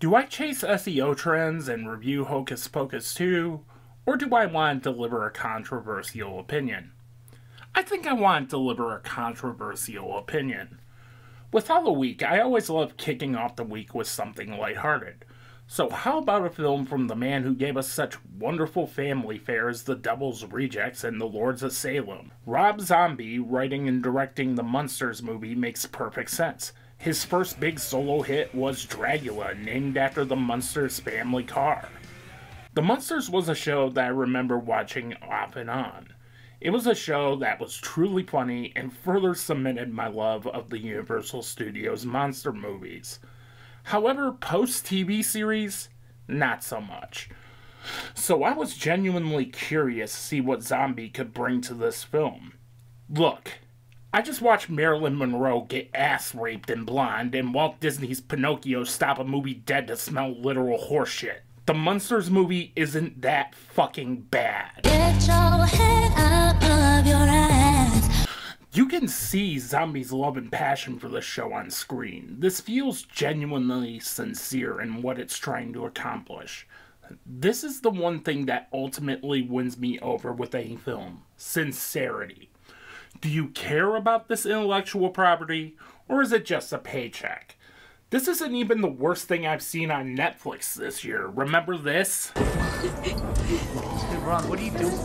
Do I chase SEO trends and review Hocus Pocus 2, or do I want to deliver a controversial opinion? I think I want to deliver a controversial opinion. With Halloweek, I always love kicking off the week with something lighthearted. So how about a film from the man who gave us such wonderful family fare as The Devil's Rejects and The Lords of Salem? Rob Zombie writing and directing the Munsters movie makes perfect sense. His first big solo hit was Dragula, named after the Munsters family car. The Munsters was a show that I remember watching off and on. It was a show that was truly funny and further cemented my love of the Universal Studios monster movies. However, post-TV series, not so much. So I was genuinely curious to see what Zombie could bring to this film. Look, I just watched Marilyn Monroe get ass raped in Blonde and Walt Disney's Pinocchio stop a movie dead to smell literal horseshit. The Munsters movie isn't that fucking bad. Get your head out of your ass. You can see Zombie's love and passion for the show on screen. This feels genuinely sincere in what it's trying to accomplish. This is the one thing that ultimately wins me over with any film: sincerity. Do you care about this intellectual property, or is it just a paycheck? This isn't even the worst thing I've seen on Netflix this year. Remember this? Hey Ron, what are you doing?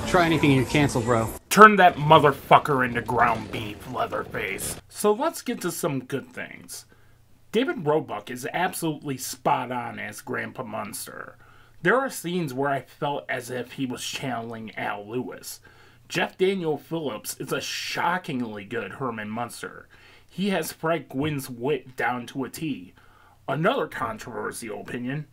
Try anything and you're canceled, bro. Turn that motherfucker into ground beef, Leatherface. So let's get to some good things. David Roebuck is absolutely spot on as Grandpa Munster. There are scenes where I felt as if he was channeling Al Lewis. Jeff Daniel Phillips is a shockingly good Herman Munster. He has Fred Gwynn's wit down to a T. Another controversial opinion: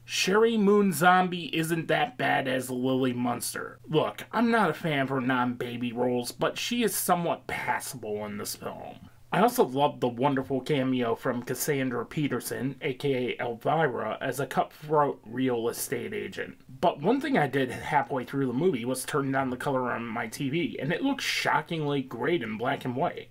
Sherry Moon Zombie isn't that bad as Lily Munster. Look, I'm not a fan of her non-baby roles, but she is somewhat passable in this film. I also love the wonderful cameo from Cassandra Peterson, aka Elvira, as a cutthroat real estate agent. But one thing I did halfway through the movie was turn down the color on my TV, and it looks shockingly great in black and white.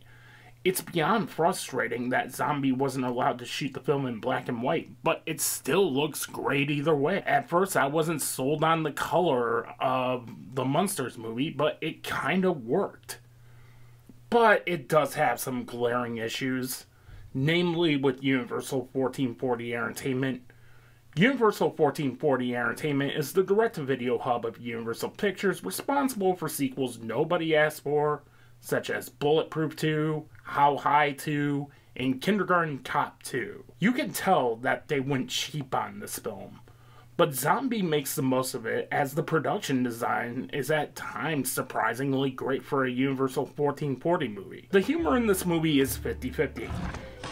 It's beyond frustrating that Zombie wasn't allowed to shoot the film in black and white, but it still looks great either way. At first, I wasn't sold on the color of the Munsters movie, but it kind of worked. But it does have some glaring issues, namely with Universal 1440 Entertainment. Universal 1440 Entertainment is the direct-to-video hub of Universal Pictures, responsible for sequels nobody asked for, such as Bulletproof 2, How High 2, and Kindergarten Cop 2. You can tell that they went cheap on this film. But Zombie makes the most of it, as the production design is at times surprisingly great for a Universal 1440 movie. The humor in this movie is 50-50.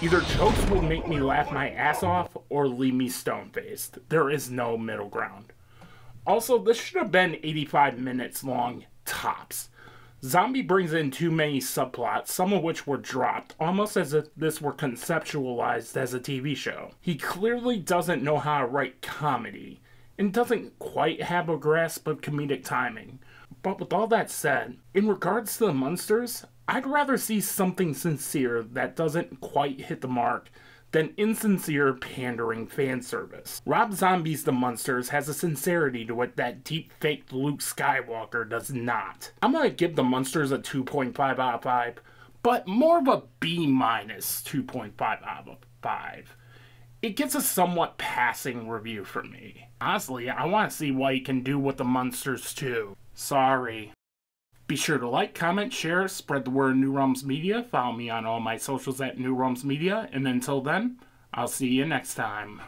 Either jokes will make me laugh my ass off, or leave me stone-faced. There is no middle ground. Also, this should have been 85 minutes long, tops. Zombie brings in too many subplots, some of which were dropped, almost as if this were conceptualized as a TV show. He clearly doesn't know how to write comedy, and doesn't quite have a grasp of comedic timing. But with all that said, in regards to the Munsters, I'd rather see something sincere that doesn't quite hit the mark than insincere, pandering fan service. Rob Zombie's The Munsters has a sincerity to it that deep-faked Luke Skywalker does not. I'm gonna give The Munsters a 2.5 out of 5, but more of a B- 2.5 out of 5. It gets a somewhat passing review from me. Honestly, I want to see what he can do with The Munsters too. Sorry. Be sure to like, comment, share, spread the word New Realms Media. Follow me on all my socials at New Realms Media. And until then, I'll see you next time.